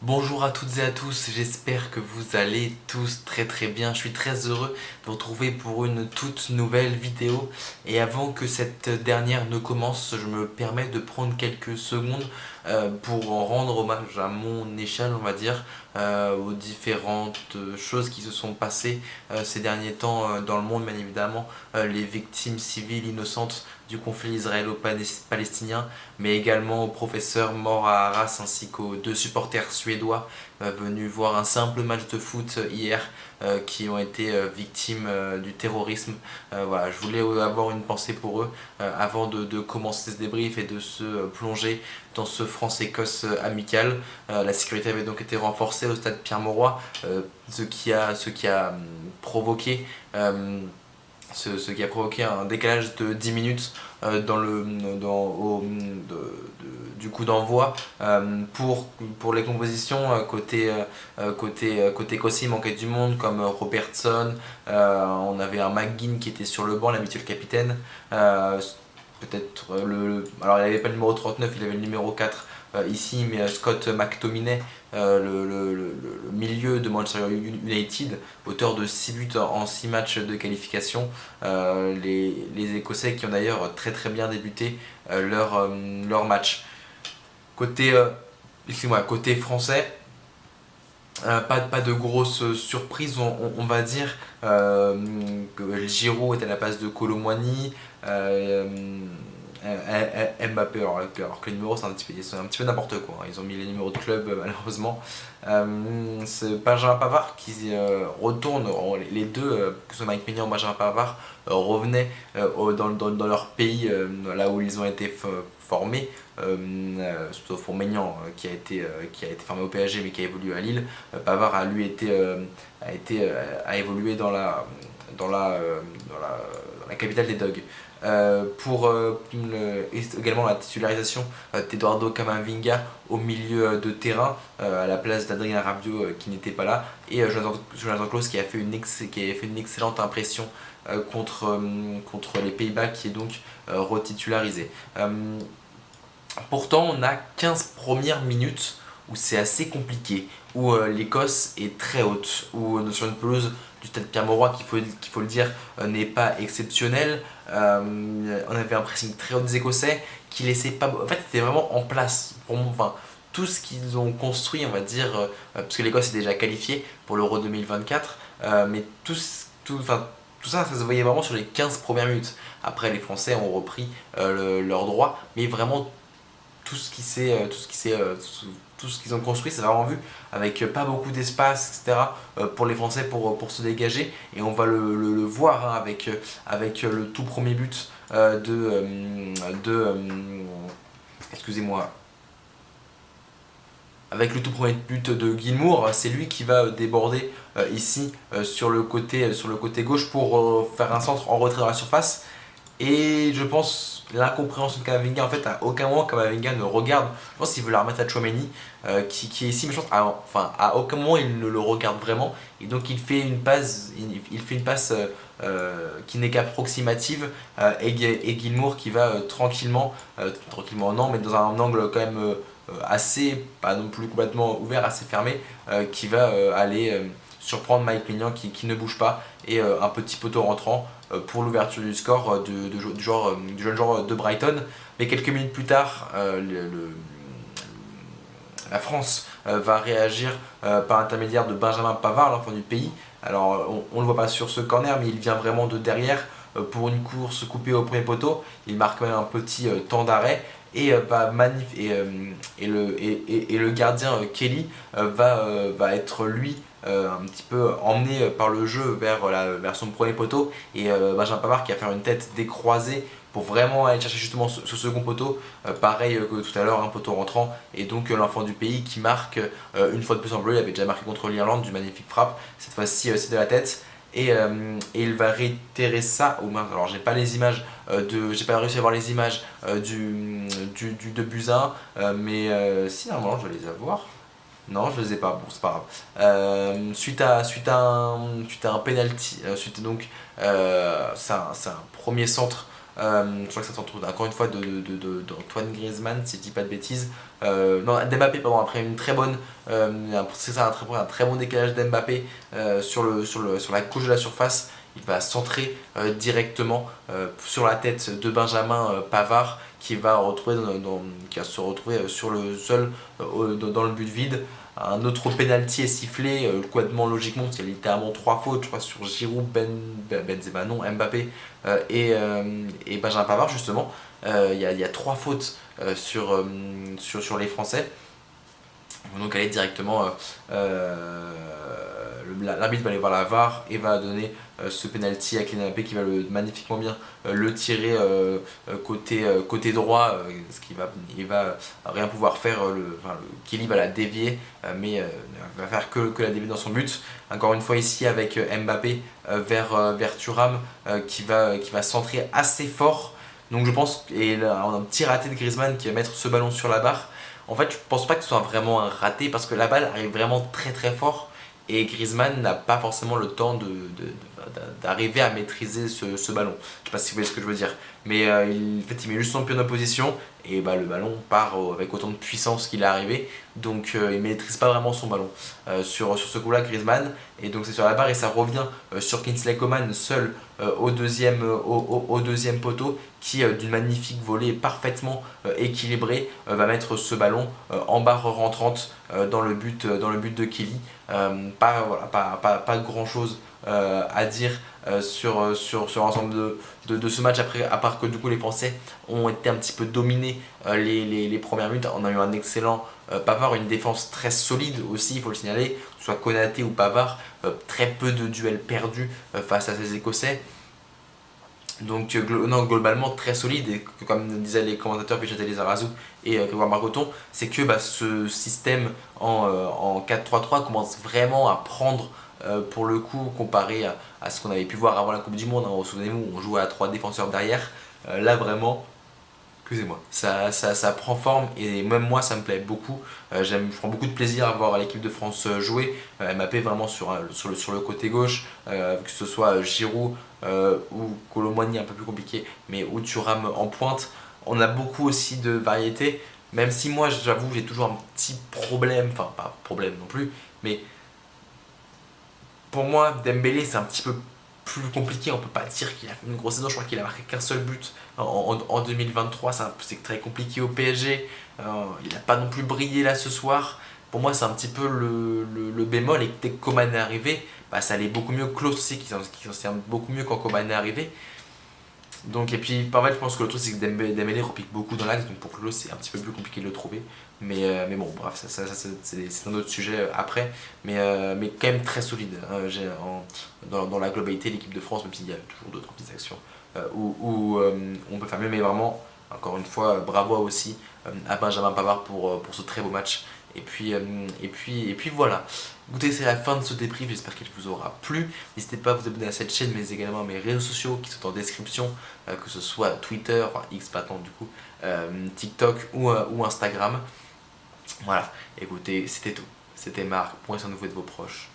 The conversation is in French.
Bonjour à toutes et à tous, j'espère que vous allez tous très bien. Je suis très heureux de vous retrouver pour une toute nouvelle vidéo. Et avant que cette dernière ne commence, je me permets de prendre quelques secondes pour en rendre hommage à mon échelle, on va dire, aux différentes choses qui se sont passées ces derniers temps dans le monde, bien évidemment, les victimes civiles innocentes du conflit israélo-palestinien, mais également aux professeurs morts à Arras ainsi qu'aux deux supporters suédois venus voir un simple match de foot hier qui ont été victimes du terrorisme. Voilà, je voulais avoir une pensée pour eux avant de commencer ce débrief et de se plonger dans ce France-Écosse amical. La sécurité avait donc été renforcée au stade Pierre-Mauroy, ce qui a provoqué ce qui a provoqué un décalage de 10 minutes du coup d'envoi pour les compositions côté écossais. Il manquait du monde comme Robertson, on avait un McGinn qui était sur le banc, l'habituel capitaine, alors il n'avait pas le numéro 39, il avait le numéro 4 ici, mais Scott McTominay, le milieu de Manchester United, auteur de 6 buts en 6 matchs de qualification. Les Écossais qui ont d'ailleurs très bien débuté leur match. Côté, côté français, pas de grosse surprise, on va dire. Que Giroud est à la place de Kolo Muani. Mbappé, alors que les numéros c'est un petit peu n'importe quoi, ils ont mis les numéros de club malheureusement. C'est Benjamin Pavard qui retourne, les deux, que ce soit Mike Maignan ou Benjamin Pavard, revenaient dans leur pays, là où ils ont été formés, sauf pour Maignan qui a été formé au PSG mais qui a évolué à Lille. Pavard a lui a évolué dans la capitale des Dogs. Également la titularisation d'Eduardo Camavinga au milieu de terrain à la place d'Adrien Rabiot qui n'était pas là, et Jonathan Klaus qui a fait une excellente impression contre les Pays-Bas, qui est donc retitularisé. Pourtant on a 15 premières minutes où c'est assez compliqué, où l'Écosse est très haute, où sur une pelouse du stade Pierre-Mauroy, qu'il faut le dire, n'est pas exceptionnel. On avait un pressing très haut des Écossais qui laissait pas. En fait, c'était vraiment en place. Enfin, tout ce qu'ils ont construit, on va dire, parce que l'Écosse est déjà qualifiée pour l'Euro 2024, mais tout ça se voyait vraiment sur les 15 premières minutes. Après, les Français ont repris leurs droits, mais vraiment tout ce qu'ils ont construit, c'est vraiment vu avec pas beaucoup d'espace, etc. Pour les Français pour se dégager. Et on va le voir hein, avec le tout premier but excusez-moi. Avec le tout premier but de Guilmour, c'est lui qui va déborder ici sur le côté gauche pour faire un centre en retrait dans la surface. Et je pense l'incompréhension de Kamavinga, en fait, à aucun moment Kamavinga ne regarde. Je pense qu'il veut la remettre à Tchouaméni qui est ici, mais je pense à aucun moment il ne le regarde vraiment. Et donc il fait une passe, qui n'est qu'approximative, et Guilmour qui va tranquillement non, mais dans un angle quand même assez, pas non plus complètement ouvert, assez fermé, qui va aller surprendre Mike Maignan qui ne bouge pas, et un petit poteau rentrant pour l'ouverture du score du jeune joueur de Brighton. Mais quelques minutes plus tard, la France va réagir par l'intermédiaire de Benjamin Pavard, l'enfant du pays. Alors on ne le voit pas sur ce corner, mais il vient vraiment de derrière pour une course coupée au premier poteau. Il marque même un petit temps d'arrêt, et le gardien Kelly va être lui un petit peu emmené par le jeu vers son premier poteau, et Benjamin Pavard qui va faire une tête décroisée pour vraiment aller chercher justement ce second poteau, pareil que tout à l'heure, un poteau rentrant, et donc l'enfant du pays qui marque une fois de plus en bleu. Il avait déjà marqué contre l'Irlande d'une magnifique frappe, cette fois-ci c'est de la tête. Et il va réitérer ça. Alors j'ai pas les images j'ai pas réussi à voir les images de Buzyn, mais si, normalement je dois les avoir. Non, je les ai pas, bon c'est pas grave. Suite à un penalty, c'est un premier centre Je crois que ça se retrouve encore une fois d'Antoine Griezmann, si je dis pas de bêtises. Non, d'Mbappé, pardon, après une très bonne, c'est ça, un très bon décalage d'Mbappé sur la couche de la surface. Il va centrer directement sur la tête de Benjamin Pavard qui va se retrouver sur le sol dans le but vide. Un autre penalty est sifflé, complètement logiquement, parce qu'il y a littéralement 3 fautes, je crois, sur Giroud, Benzema, non, Mbappé et Benjamin Pavard, justement. Il y a 3 fautes sur les Français. Donc aller directement, l'arbitre va aller voir la VAR et va donner ce penalty à Kylian Mbappé qui va magnifiquement bien le tirer côté droit, il va rien pouvoir faire, Kylian va la dévier, mais va faire que la dévier dans son but. Encore une fois ici avec Mbappé vers Thuram qui va centrer assez fort. Donc je pense, et là, on a un petit raté de Griezmann qui va mettre ce ballon sur la barre. En fait, je pense pas que ce soit vraiment un raté parce que la balle arrive vraiment très très fort et Griezmann n'a pas forcément le temps d'arriver à maîtriser ce ballon. Je sais pas si vous voyez ce que je veux dire, mais en fait, il met juste son pied en opposition et le ballon part avec autant de puissance qu'il est arrivé, donc il maîtrise pas vraiment son ballon sur ce coup-là, Griezmann, et donc c'est sur la barre et ça revient sur Kingsley Coman seul au deuxième poteau qui d'une magnifique volée parfaitement équilibrée va mettre ce ballon en barre rentrante dans le but de Kelly. Pas grand chose à dire sur l'ensemble de ce match, après, à part que du coup les Français ont été un petit peu dominés les premières minutes. On a eu un excellent Pavard, une défense très solide aussi, il faut le signaler, que ce soit Konaté ou Pavard, très peu de duels perdus face à ces Écossais. Donc globalement très solide, et comme disaient les commentateurs Pichette Lizarazu et Grégoire Margoton, c'est que ce système en 4-3-3 commence vraiment à prendre pour le coup, comparé à ce qu'on avait pu voir avant la Coupe du Monde, hein. Souvenez-vous, on jouait à 3 défenseurs derrière, là vraiment, excusez-moi, ça prend forme et même moi ça me plaît beaucoup. Je prends beaucoup de plaisir à voir l'équipe de France jouer. Mbappé vraiment sur le côté gauche, que ce soit Giroud ou Kolo Muani, un peu plus compliqué, mais ou Thuram en pointe. On a beaucoup aussi de variété, même si moi j'avoue j'ai toujours un petit problème, enfin pas problème non plus, mais pour moi Dembélé c'est un petit peu plus compliqué. On peut pas dire qu'il a fait une grosse saison, je crois qu'il a marqué qu'un seul but en 2023, c'est très compliqué au PSG, il n'a pas non plus brillé là ce soir. Pour moi c'est un petit peu le bémol, et dès que Coman est arrivé, ça allait beaucoup mieux. Klose aussi qui s'en sert beaucoup mieux quand Coman est arrivé. Donc, et puis par contre je pense que le truc c'est que Dembélé repique beaucoup dans l'axe, donc pour Klose c'est un petit peu plus compliqué de le trouver. Mais bon, bref, c'est un autre sujet après. Mais quand même très solide dans la globalité, l'équipe de France, même s'il y a toujours d'autres petites actions où on peut faire mieux. Mais vraiment, encore une fois, bravo aussi à Benjamin Pavard pour ce très beau match. Et puis voilà. Écoutez, c'est la fin de ce débrief, j'espère qu'il vous aura plu. N'hésitez pas à vous abonner à cette chaîne, mais également à mes réseaux sociaux qui sont en description, que ce soit Twitter, enfin X maintenant du coup, TikTok ou Instagram. Voilà, écoutez, c'était tout. C'était Marc, prenez soin de vous et de vos proches.